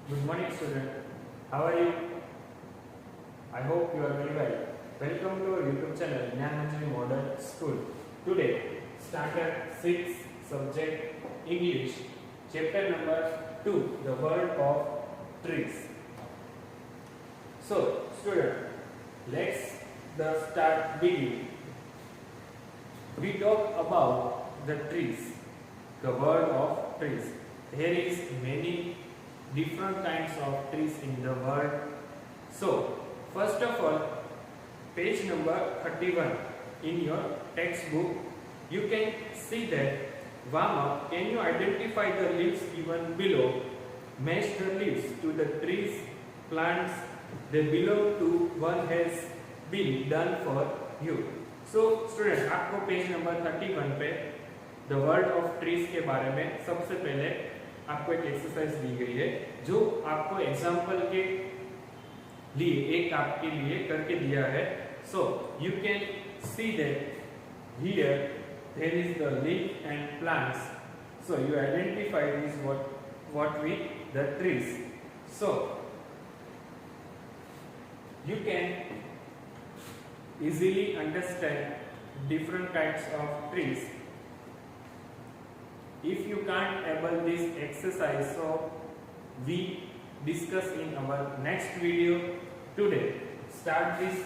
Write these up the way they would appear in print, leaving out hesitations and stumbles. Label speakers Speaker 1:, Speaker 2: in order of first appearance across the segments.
Speaker 1: Good morning, student. How are you? I hope you are very well. Welcome to our YouTube channel, Jnanmanjari Model School. Today, Standard 6, Subject English, Chapter number 2, The World of Trees. So, student, let's the start begin. We talk about the trees, the world of trees. There is many different kinds of trees in the world. So, first of all, page number 31 in your textbook, you can see that Vama, can you identify the leaves given below? Match the leaves to the trees, plants they belong to. One has been done for you. So, student, आपको page number 31 पे the world of trees के बारे में सबसे पहले आपको एक exercise दी गई है जो आपको एग्जांपल के लिए एक आपके लिए करके दिया है. So you can see that here there is the leaf and plants. So you identify this what we the trees. So you can easily understand different kinds of trees. If you can't able this exercise, so we discuss in our next video. Today start this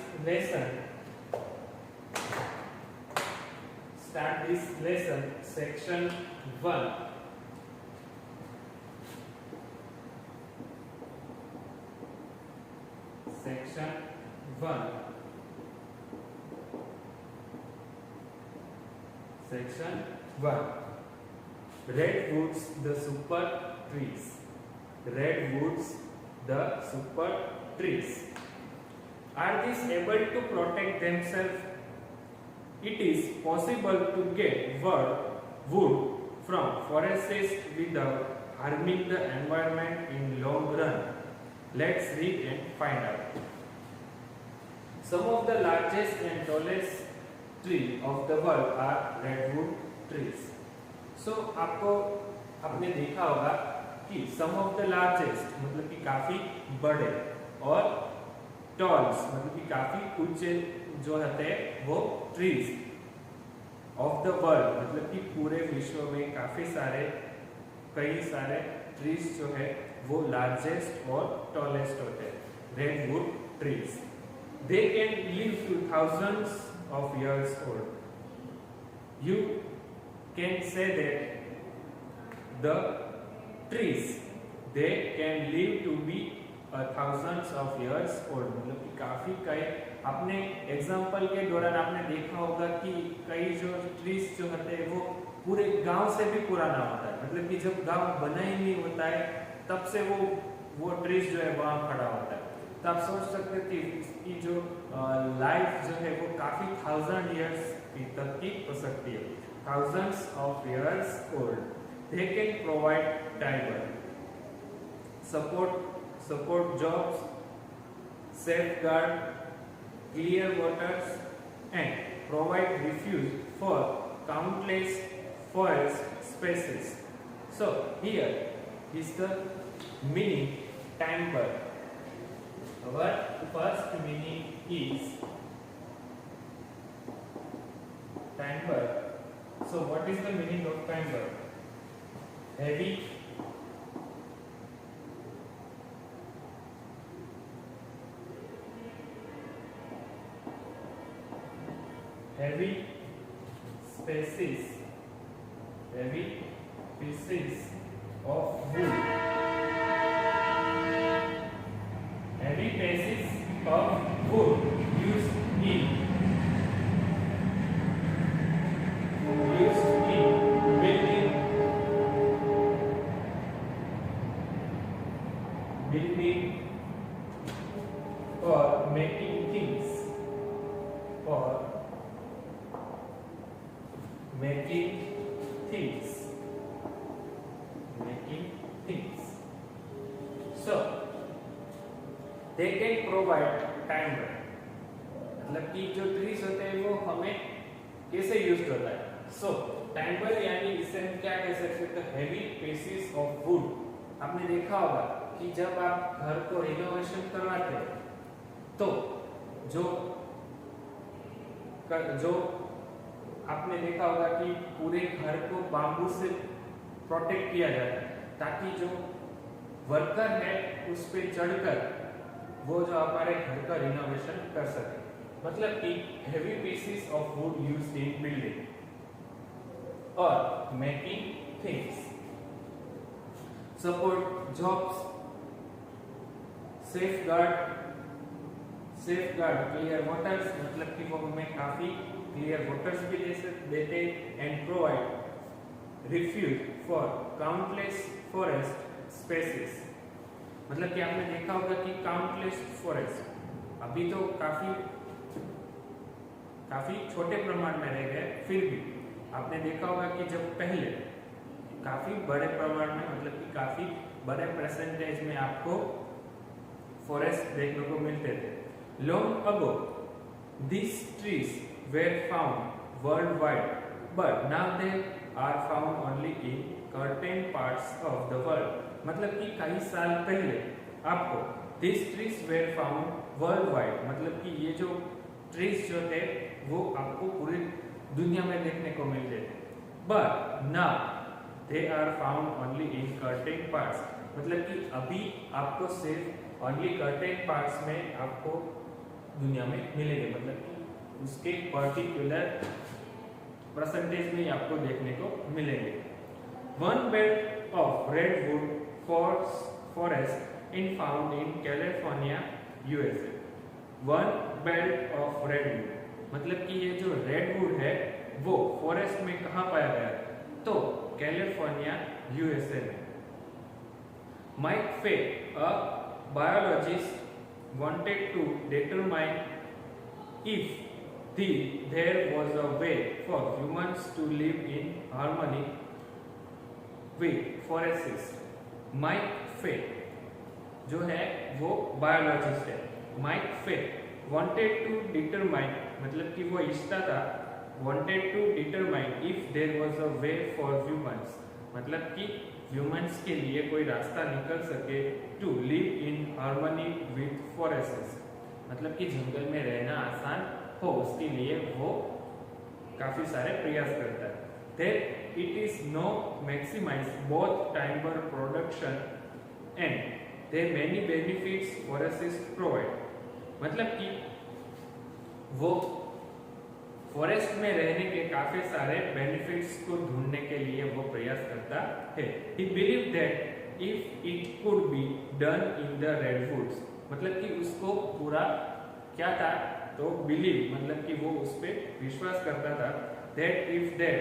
Speaker 1: lesson section 1. Section 1. Section 1. Redwoods, the super trees. Redwoods, the super trees. Are these able to protect themselves? It is possible to get wood from forests without harming the environment in long run. Let's read and find out. Some of the largest and tallest trees of the world are redwood trees. So आपने देखा होगा कि some of the largest मतलब कि काफी बड़े और talls मतलब कि काफी ऊंचे जो होते हैं वो trees of the world मतलब कि पूरे विश्व में कई सारे trees जो है वो लार्जेस्ट और टॉलेस्ट होते हैं. Redwood trees, they can live to thousands of years old. You can say that the trees they can live to be thousands of years old. मतलब कि काफी कई अपने एग्जाम्पल के दौरान आपने देखा होगा कि कई जो ट्रीज जो होते हैं वो पूरे गांव से भी पुराना होता है. मतलब कि जब गांव बना ही नहीं होता है तब से वो ट्रीज जो है वहां खड़ा होता है. तो आप सोच सकते थे इसकी जो लाइफ जो है वो काफी 1000 इयर्स तक की हो सकती है. thousands of years old. They can provide timber, support jobs, safeguard clear waters, and provide refuge for countless forest species. So here is the meaning timber. Our first meaning is timber. So what is the meaning of timber? Heavy pieces of wood. Heavy pieces of wood used in building or making things. So they can provide timber. मतलब कि जो trees होते हैं वो हमें कैसे use होता है. सो टाइम्बर यानी इसे हम क्या कह सकते हैं, हेवी पीसेस ऑफ वुड. आपने देखा होगा कि जब आप घर को रिनोवेशन करवाते हैं तो जो आपने देखा होगा कि पूरे घर को बांबू से प्रोटेक्ट किया जाता है ताकि जो वर्कर है उस पे चढ़कर वो जो हमारे घर का रिनोवेशन कर सके। मतलब कि heavy pieces of wood used in building और making things support jobs, safeguard clear waters, मतलब कि वो हमें काफी क्लियर वाटर्स भी देते and provide refuge for countless forest species. मतलब कि आपने देखा होगा कि काउंटलेस फॉरेस्ट अभी तो काफी छोटे प्रमाण में रह गए, फिर भी आपने देखा होगा कि जब पहले काफी बड़े प्रमाण में, मतलब कि काफी बड़े परसेंटेज में आपको फॉरेस्ट देखने को मिलते थे। Long ago these trees were found worldwide, but now they are found only in certain parts of the world। मतलब कि कई साल पहले आपको these trees were found worldwide, मतलब कि ये जो ट्रीज जो थे वो आपको पूरी दुनिया में देखने को मिलते थे, but now they are found only in certain parts। मतलब कि अभी आपको सिर्फ only certain parts में आपको दुनिया में मिलेंगे, मतलब कि उसके पर्टिकुलर परसेंटेज में आपको देखने को मिलेंगे। One belt of redwood forest in found in California USA. One belt of redwood मतलब कि ये जो रेडवुड है वो फॉरेस्ट में कहाँ पाया गया, तो कैलिफोर्निया यूएसए में। माइक फे अ biologist wanted to determine if there was a way for humans to live in harmony with forests। Mike Fay जो है वो बायोलॉजिस्ट है। माइक फे wanted to determine मतलब कि वो इच्छा था, wanted to determine if there was a way for humans मतलब कि ह्यूमंस के लिए कोई रास्ता निकल सके to live in harmony with forests मतलब कि जंगल में रहना आसान हो, उसके लिए वो काफी सारे प्रयास करता है। That it is no maximize both timber production and there many benefits forests provide मतलब कि वो फॉरेस्ट में रहने के काफी सारे बेनिफिट्स को ढूंढने के लिए वो प्रयास करता है। He believed that if it could be done in the redwoods मतलब कि उसको पूरा क्या था, तो बिलीव मतलब कि वो उस पे विश्वास करता था that if that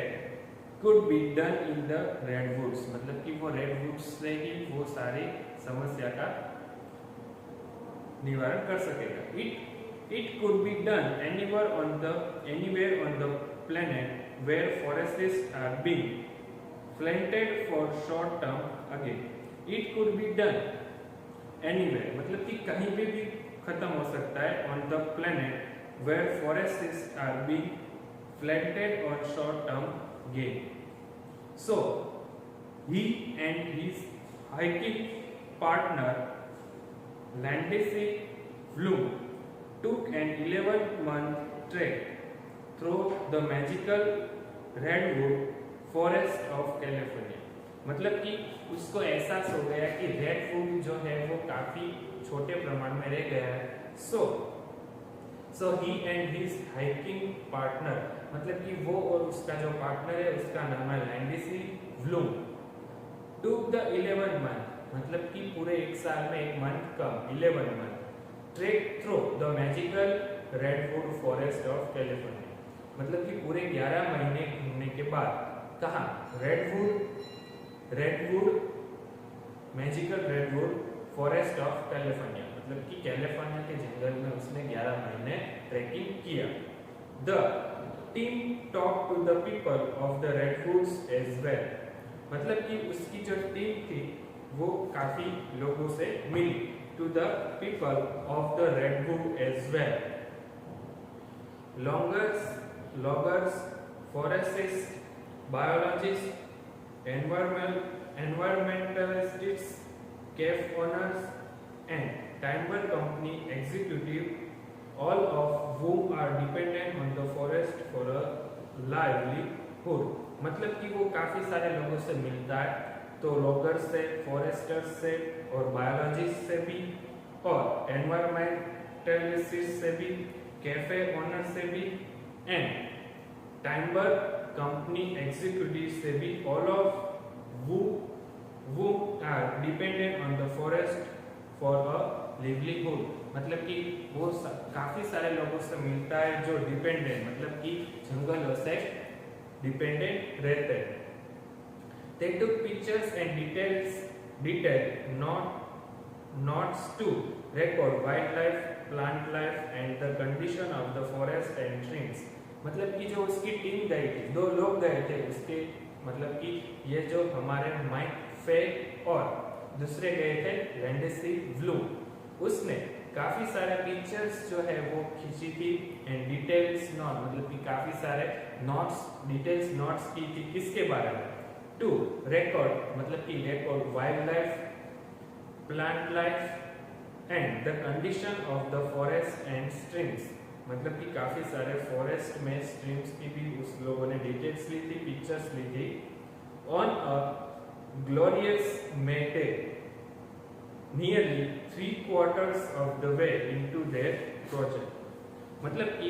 Speaker 1: could be done in the redwoods मतलब कि वो रेडवुड्स से ही वो सारी समस्या का निवारण कर सकेगा। It could be done anywhere on the planet where forests are being planted for short term again। It could be done anywhere मतलब कि कहीं पे भी खत्म हो सकता है on the planet where forests are being planted on short term gain। So he and his hiking partner Landisi Bloom took an 11-month trek through the magical redwood forest of California मतलब कि उसको एहसास हो गया कि redwood जो है वो काफी छोटे प्रमाण में रह गया है। So he and his hiking partner मतलब कि वो और उसका जो पार्टनर है उसका नाम है लैंडिसी ब्लूम took the 11 month मतलब कि पूरे एक साल में एक मंथ कम 11 month trek through the magical redwood forest of California मतलब कि पूरे 11 महीने घूमने के बाद कहा redwood magical redwood forest of California मतलब कि कैलिफोर्निया के जंगल में उसने 11 महीने ट्रैकिंग किया। The team talk to the people of the redwoods as well मतलब कि उसकी जो टीम थी वो काफी लोगों से मिली। To the people of the redwood as well, loggers, foresters, biologists, environmentalists, cafe owners and timber company executive, all of whom are dependent on the forest for a livelihood. मतलब कि वो काफी सारे लोगों से मिलता है, तो लॉगर्स से, फॉरेस्टर्स से और बायोलॉजिस्ट से भी और एनवायरमेंटलिस्ट से भी, कैफे ओनर से भी एंड टाइम्बर कंपनी एग्जीक्यूटिव से भी, all of who are dependent on the forest for a livelihood. मतलब कि वो काफी सारे लोगों से मिलता है जो डिपेंडेंट मतलब कि जंगलों से डिपेंडेंट रहते हैं. They took pictures and detailed notes to record wildlife, plant life and the condition of the forest and streams. मतलब कि जो उसकी टीम गई थी, 2 लोग गए थे उसके, मतलब कि ये जो हमारे माइक फे और दूसरे गए थे लैंडसी ब्लू, उसने काफी सारे पिक्चर्स जो है वो खींची थी एंड डिटेल्स नोट मतलब कि काफी सारे नोट्स डिटेल्स नोट्स की थी किसके बारे में, टू रिकॉर्ड मतलब कि record wild life, plant life and the condition of the forest and streams. मतलब कि काफी सारे फॉरेस्ट में स्ट्रीम्स की भी उस लोगों ने डिटेल्स ली थी, पिक्चर्स ली थी. On a glorious May day, nearly 3/4 of the way into their project. मतलब कि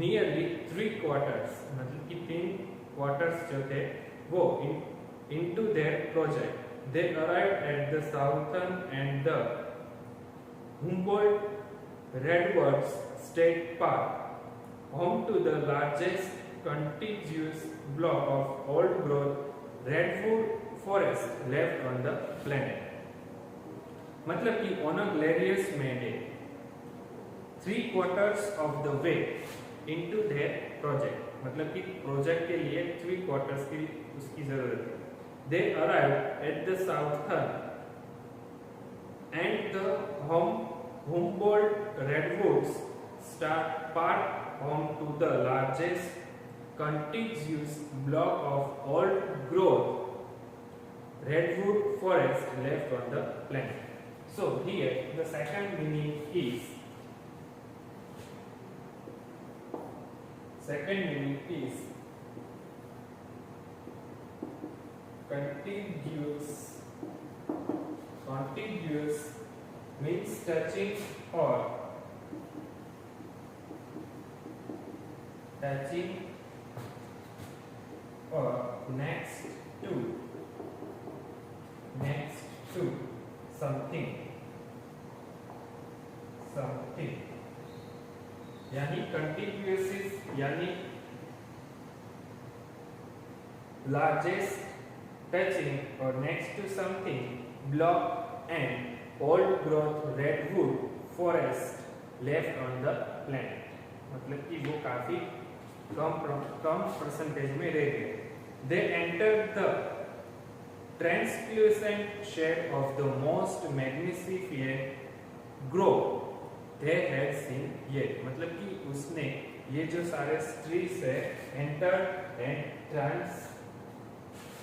Speaker 1: nearly 3/4 मतलब कि 3/4 जो थे वो into their project. They arrived at the southern and the Humboldt Redwoods State Park, home to the largest contiguous block of old growth redwood forest left on the planet. मतलब कि on a glorious May day, 3/4 of the way into their project, मतलब कि project के लिए 3/4 की उसकी जरूरत है. They arrived at the southern and the Humboldt Redwoods State Park, home to the largest contiguous block of old growth redwood forest left on the planet. So here the second meaning is contiguous means touching or next to something यानी contiguous यानी largest, touching or next to something, block and old growth redwood forest left on the planet. मतलब कि वो काफी कम percentage में रह गए. They entered the translucent shade of the most magnificent grove they had seen yet. मतलब कि उसने ये जो सारे ट्रीज है entered and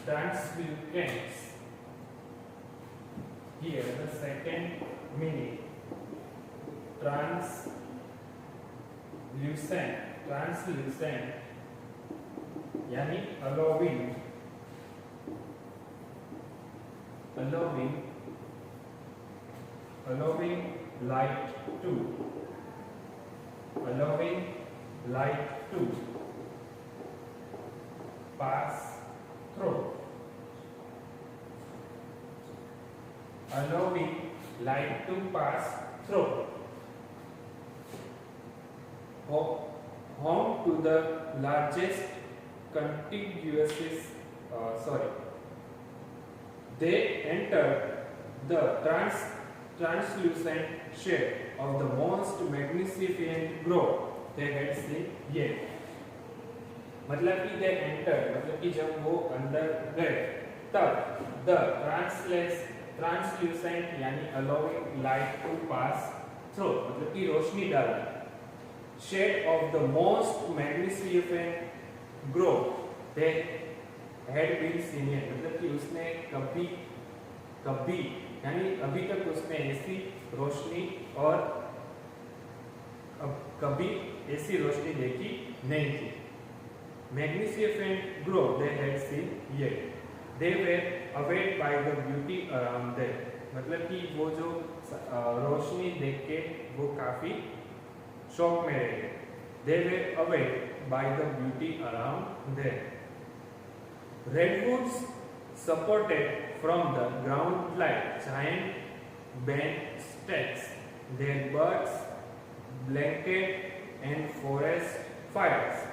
Speaker 1: translucent. Here the second meaning, translucent यानी allowing light to pass through. Allowing light to pass through. Home to the largest contiguous they entered the translucent shade of the most magnificent grove they had seen yet. मतलब कि they entered मतलब कि जब वो अंदर गए तब the translucent यानी allowing light to pass through मतलब कि रोशनी डालना, shade of the most magnificent grove they had been seen, मतलब कि उसने कभी यानी अभी तक उसने ऐसी रोशनी और अब कभी ऐसी रोशनी देखी नहीं थी। Magnificent glow they had seen yet. They were awed by the beauty around them. मतलब कि वो जो रोशनी देख के वो काफी शौक में रह गए। They were awed by the beauty around them. Redwoods supported from the ground like giant bent stacks. Their buds blanket and forest fires.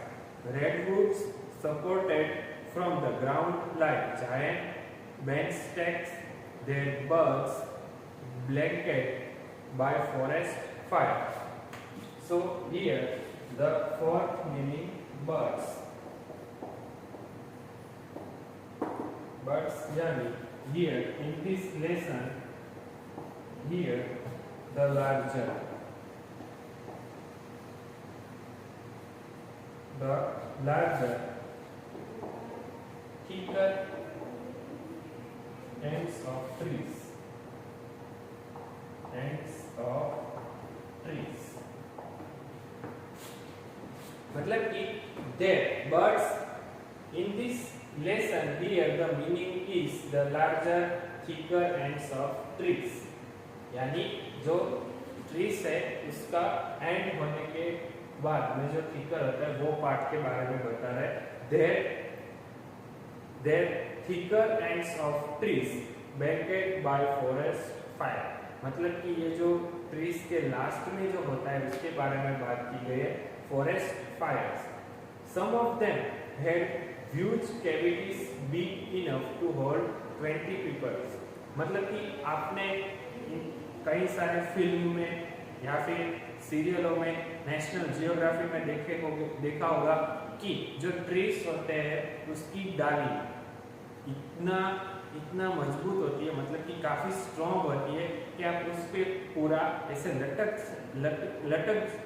Speaker 1: Redwoods supported from the ground like giant bent stacks, their buds blanketed by forest fire. So here the fourth meaning buds. Buds yani here in this lesson, here the larger. The larger, thicker ends of trees. Ends of trees. मतलब कि there birds in this lesson here the meaning is the larger, thicker ends of trees. यानी जो trees है उसका end होने के बाद में जो थिकर होता है वो पार्ट के बारे में बता रहा है। Their thicker ends of trees banked by forest fire. मतलब कि ये जो ट्रीज के लास्ट में जो होता है उसके बारे में बात की गई है, forest fires. Some of them had huge cavities big enough to hold 20 peoples. मतलब कि आपने कई सारे फिल्म में या फिर सीरियलों में, नेशनल जियोग्राफी में देखा होगा कि जो ट्रीज होते हैं उसकी डाली इतना मजबूत होती है, मतलब कि काफी स्ट्रॉन्ग होती है कि आप उस पे पूरा ऐसे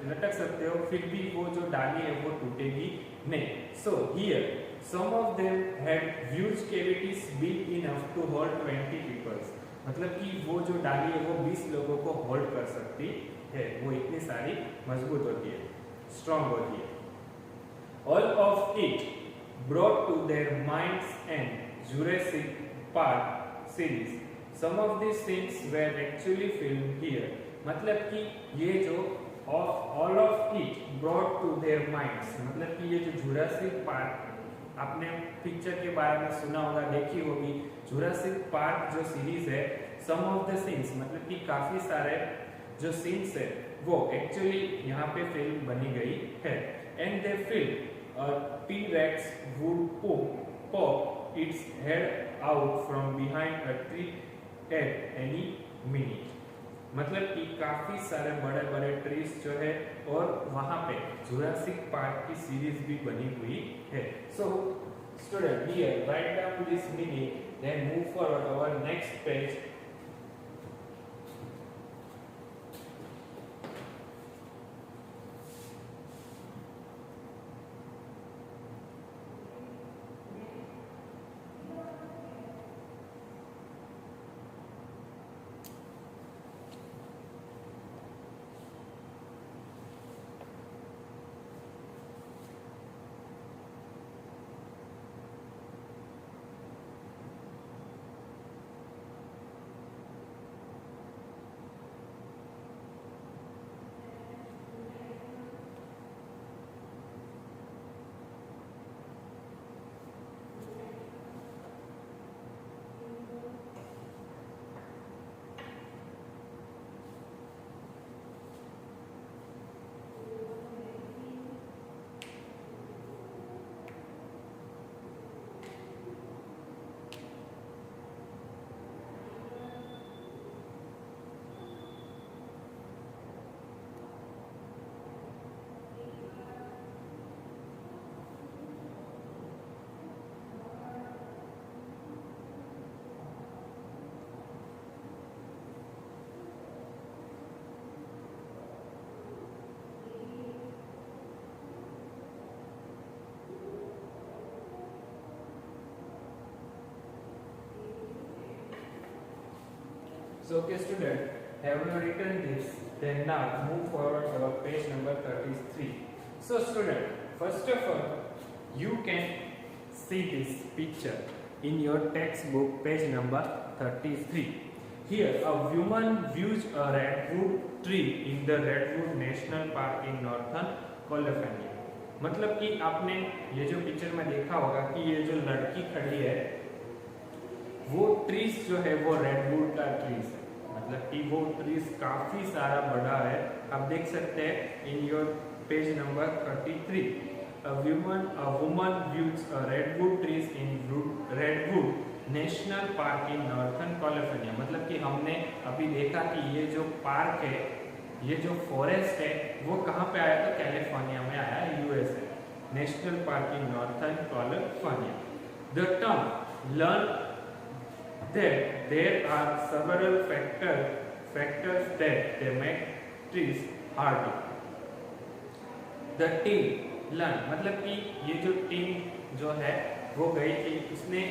Speaker 1: लटक सकते हो, फिर भी वो जो डाली है वो टूटेगी नहीं। So here some of them had huge cavities big enough to hold 20 peoples. मतलब कि वो जो डाली है वो 20 लोगों को होल्ड कर सकती है, वो इतनी सारी मजबूत होती है, स्ट्रॉन्ग होती है। All of it brought to their minds and Jurassic Park series. Some of this scenes were actually filmed here. मतलब कि ये जो all of it brought to their minds, मतलब कि ये जो जुरासिक पार्क, आपने पिक्चर के बारे में सुना होगा, देखी होगी, जुरासिक पार्क जो सीरीज है, सम ऑफ द सीन्स मतलब कि काफी सारे जो सीन्स है वो एक्चुअली यहाँ पे फिल्म बनी गई है। And they film T-rex would pop its head out from behind a tree at any minute. मतलब कि काफी सारे बड़े बड़े ट्रीज जो है और वहां पे जुरासिक पार्क की सीरीज भी बनी हुई है। So student here write down this meaning, then move forward our next page. So okay student, have you written this? Then now move forward to page number 33. So student, first of all, you can see this picture in your textbook page number 33. Here a woman views a redwood tree in the Redwood National Park in Northern California. मतलब कि आपने ये जो picture में देखा होगा कि ये जो लड़की खड़ी है वो ट्रीज जो है वो रेडवुड का ट्रीज है, मतलब कि वो ट्रीज काफी सारा बड़ा है। आप देख सकते हैं in your page number 33, a woman views a redwood trees in Redwood National Park in Northern California। मतलब कि हमने अभी देखा कि ये जो पार्क है, ये जो फॉरेस्ट है वो कहाँ पे आया? तो कैलिफोर्निया में आया, USA. National park in northern California. The term learn that there are several factors that they make trees hardy. The team learn मतलब कि ये जो टीम जो है वो गई थी, उसने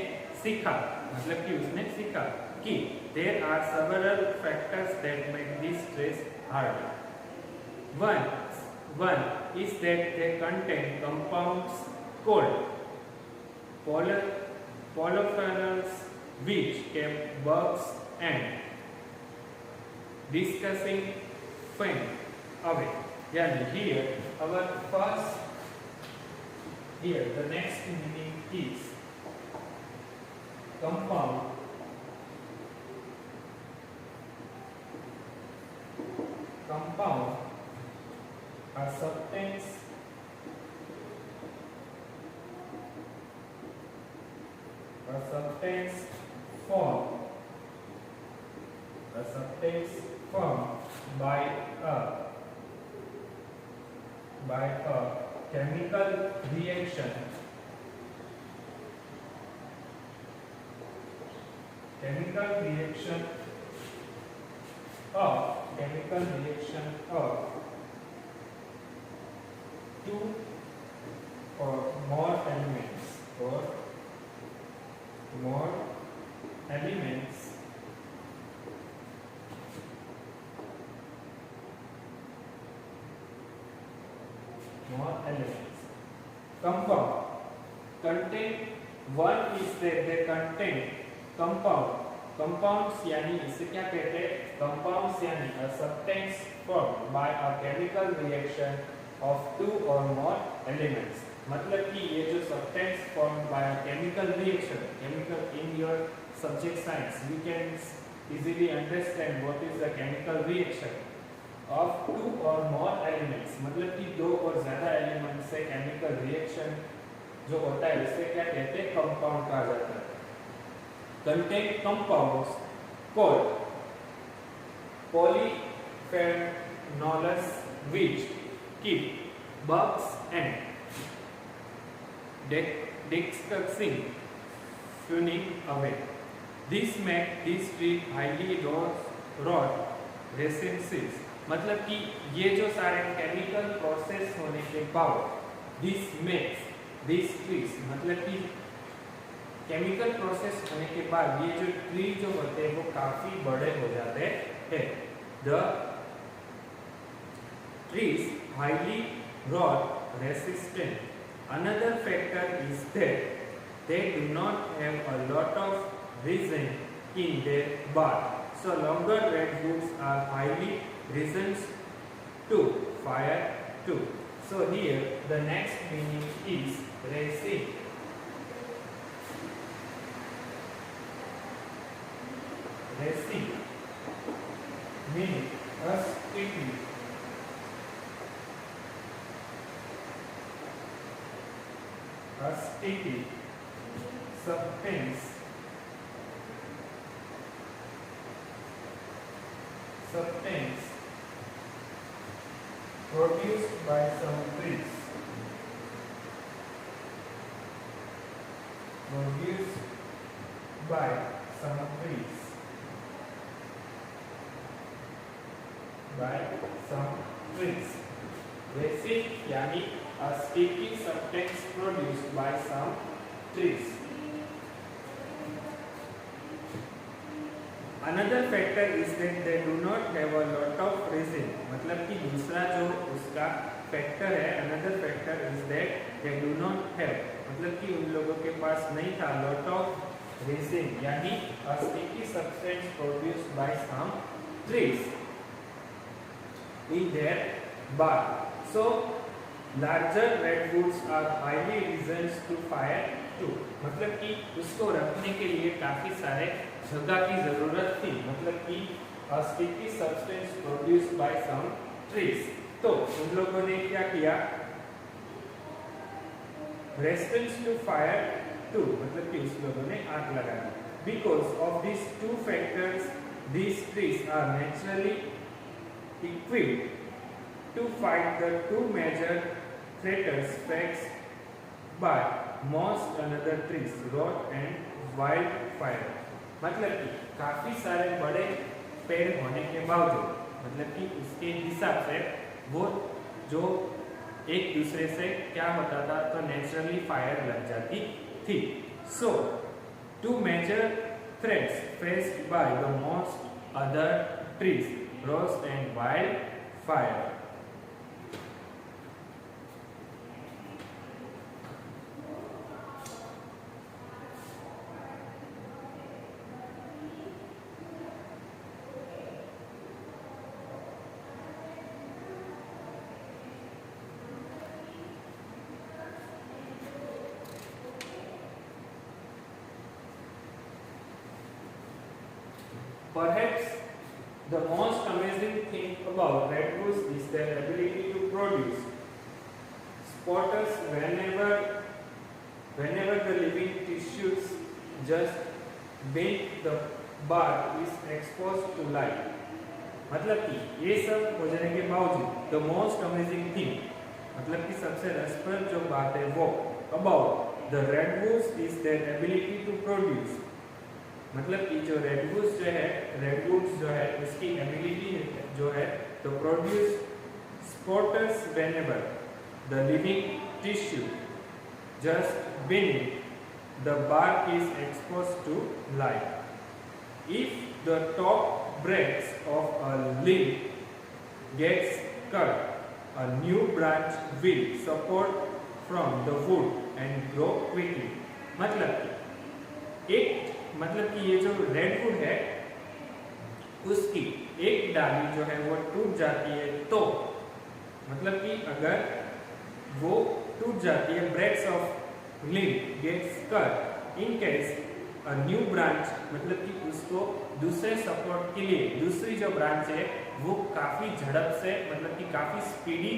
Speaker 1: सीखा, मतलब कि उसने सीखा कि there are several factors that make these trees hardy. One is that they contain compounds called polyphenols which keep bugs and disgusting things away. Yani here our first, here the next meaning is compound. Compound a substance formed by a chemical reaction of two or more elements compound contain, one is that they contain compounds यानी इसे क्या कहते हैं? compounds यानी a substance formed by a chemical reaction of two or more elements। मतलब कि ये जो substance formed by a chemical reaction, chemical in your subject science we can easily understand what is the chemical reaction of two or more elements। मतलब कि दो और ज्यादा element से केमिकल रिएक्शन जो होता है उसे क्या कहते हैं? कंपाउंड कहा जाता है। contain compounds called polyphenols which keep bugs and disgusting things away. This make this tree highly rot resistant। मतलब कि ये जो सारे केमिकल प्रोसेस होने के बाद दिस मेक्स दिस ट्रीज, मतलब कि केमिकल प्रोसेस होने के बाद ये जो ट्री जो होते हैं वो काफी बड़े हो जाते हैं। The trees highly rot resistant. Another factor is that they do not have a lot of resin in their bark. So longer redwoods are highly resistant to fire too. So here the next meaning is resin. Resin meaning a sticky substance produced by some trees. Resin यानी a sticky substance produced by some trees. Another factor is that they do not have a lot of resin. मतलब कि दूसरा जो उसका factor है, another factor is that they do not have, मतलब कि उन लोगों के पास नहीं था lot of resin, यानी a sticky substance produced by some trees in their bark. So larger redwoods are highly resistant to fire too. मतलब कि उसको रखने के लिए काफी सारे जगह की जरूरत थी, मतलब कि a sticky substance produced by some trees. तो उन लोगों ने क्या किया, resistance to fire too, मतलब कि उस लोगों ने आग लगा दी. Because of these two factors, these trees are naturally equipped to fight the two major threats faced by most another trees, rot and wildfire. मतलब कि काफी सारे बड़े पेड़ होने के बावजूद, मतलब कि उसके हिसाब से वो जो एक दूसरे से क्या होता था, तो नेचुरली फायर लग जाती थी. So two major threats faced by the most other trees, roast and wild fire. Perhaps the most amazing thing about redwoods is their ability to produce spores whenever the living tissues just beneath the bark is exposed to light. मतलब कि ये सब हो जाने के बावजूद the most amazing thing, मतलब कि सबसे रसप्रद जो बात है वो about the redwoods is their ability to produce, मतलब कि जो रेडवुड्स जो है उसकी एबिलिटी जो है तो produce spores whenever the living tissue just beneath the bark is exposed to light. If the top bracts of a limb gets cut, a new branch will support from the wood and grow quickly. मतलब कि ये जो redwood है उसकी एक डाली जो है वो टूट जाती है, तो मतलब कि अगर वो टूट जाती है, breaks off limb gets cut, in case a new branch, मतलब कि उसको दूसरे सपोर्ट के लिए दूसरी जो ब्रांच है वो काफी झड़प से, मतलब कि काफी स्पीडी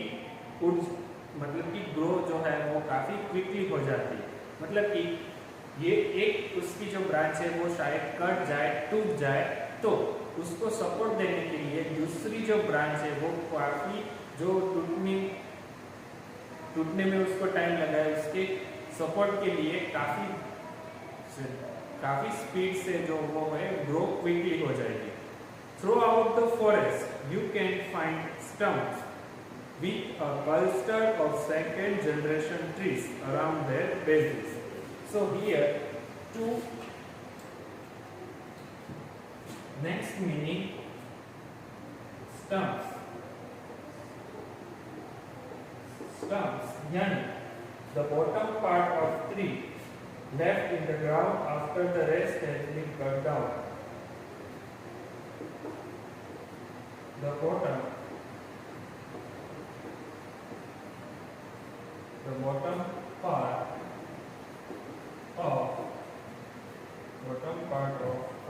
Speaker 1: मतलब कि ग्रो जो है वो काफी क्विकली हो जाती है. मतलब कि ये एक उसकी जो ब्रांच है वो शायद कट जाए, टूट जाए, तो उसको सपोर्ट देने के लिए दूसरी जो ब्रांच है वो काफी जो टूटने में उसको टाइम लगा है, उसके सपोर्ट के लिए काफी स्पीड से जो वो है ग्रो क्विकली हो जाएगी. Through out the forest you can find stumps with a cluster of second generation trees around their bases. So here two next meaning stumps yani the bottom part of tree left in the ground after the rest has been cut down. The bottom part of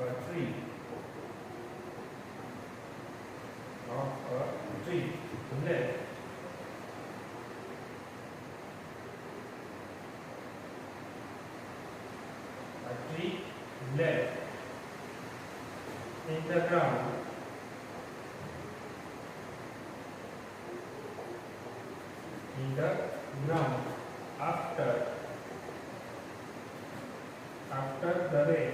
Speaker 1: a tree left in the ground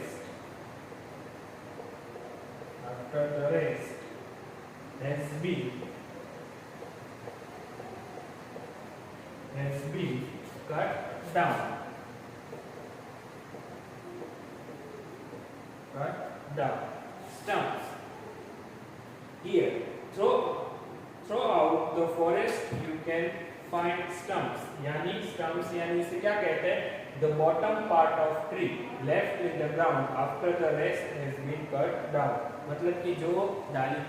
Speaker 1: after the rest has been cut down. stumps. Here, throughout the forest you can find stumps. यानी stumps यानी इसे क्या कहते हैं? The bottom part of tree left in the ground after the rest has been cut down. मतलब कि जो डाली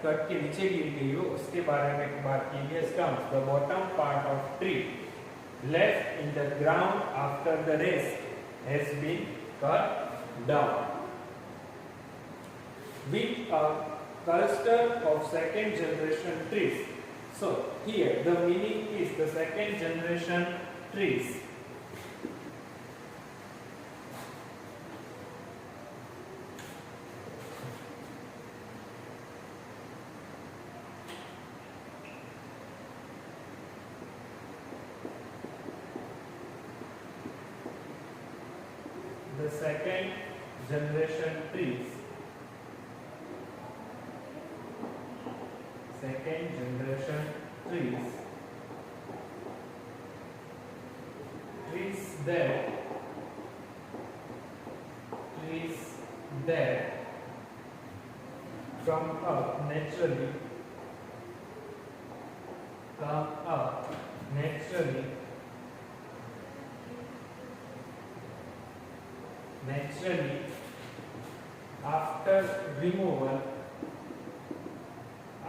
Speaker 1: कट के नीचे गिर गई हो उसके बारे में बात की है. Stumps, the bottom part of tree left in the ground after the rest has been cut down. With a cluster of second generation trees. So here the meaning is the second generation trees. The second generation trees. Second generation trees. Trees that come up naturally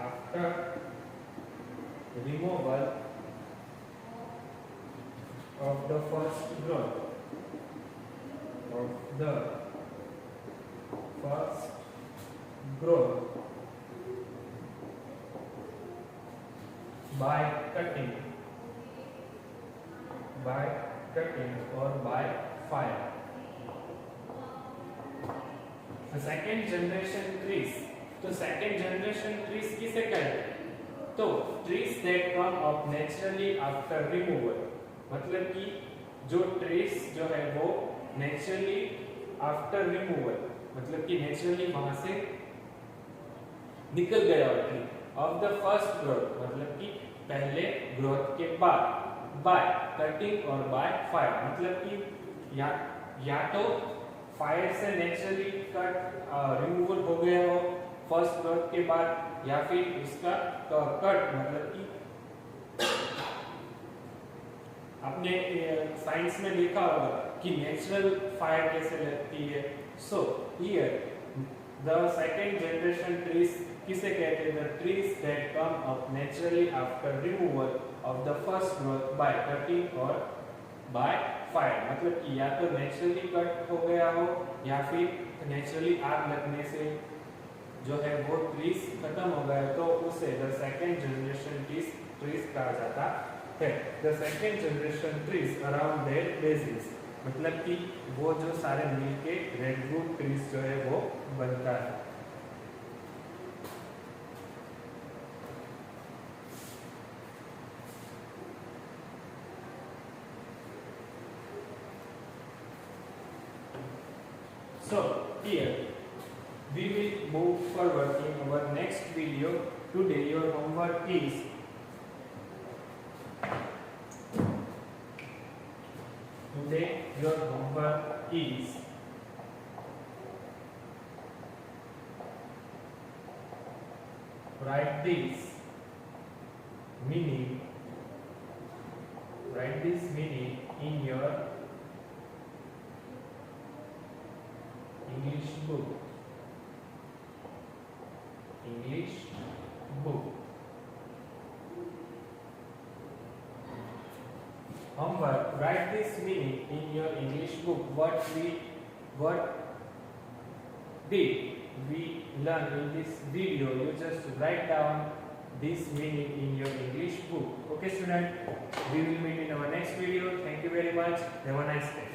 Speaker 1: after removal of the first growth by cutting or by fire. The second generation trees. तो second generation trees किसे कहते हैं? तो trees that come up naturally after removal. मतलब कि जो trees जो है वो naturally after removal, मतलब कि naturally वहां से निकल गया tree. Of the first growth, मतलब कि पहले ग्रोथ के बाद. By cutting और by fire, मतलब कि या तो फायर से नेचुरली कट रिमूवल हो गया हो फर्स्ट ग्रोथ के बाद, या फिर उसका कट मतलब कि आपने साइंस में देखा होगा कि नेचुरल फायर कैसे लगती है. So here the second generation trees किसे कहते हैं? The trees that come up naturally after removal of the first growth by cutting और बाय फायर. मतलब कि या तो नेचुरली कट हो गया हो या फिर नेचुरली आग लगने से जो है वो ट्रीज खत्म हो गया, तो उसे द सेकंड जनरेशन ट्रीज कहा जाता है. The second generation trees around their basis, मतलब कि वो जो सारे मिलके रेडवुड ट्रीज जो है वो बनता है. So here we will move forward in our next video. Today your homework is write this meaning in your English book. Homework, write this meaning in your English book. What did we learn in this video? You just write down this meaning in your English book. Okay student, we will meet in our next video. Thank you very much. Have a nice day.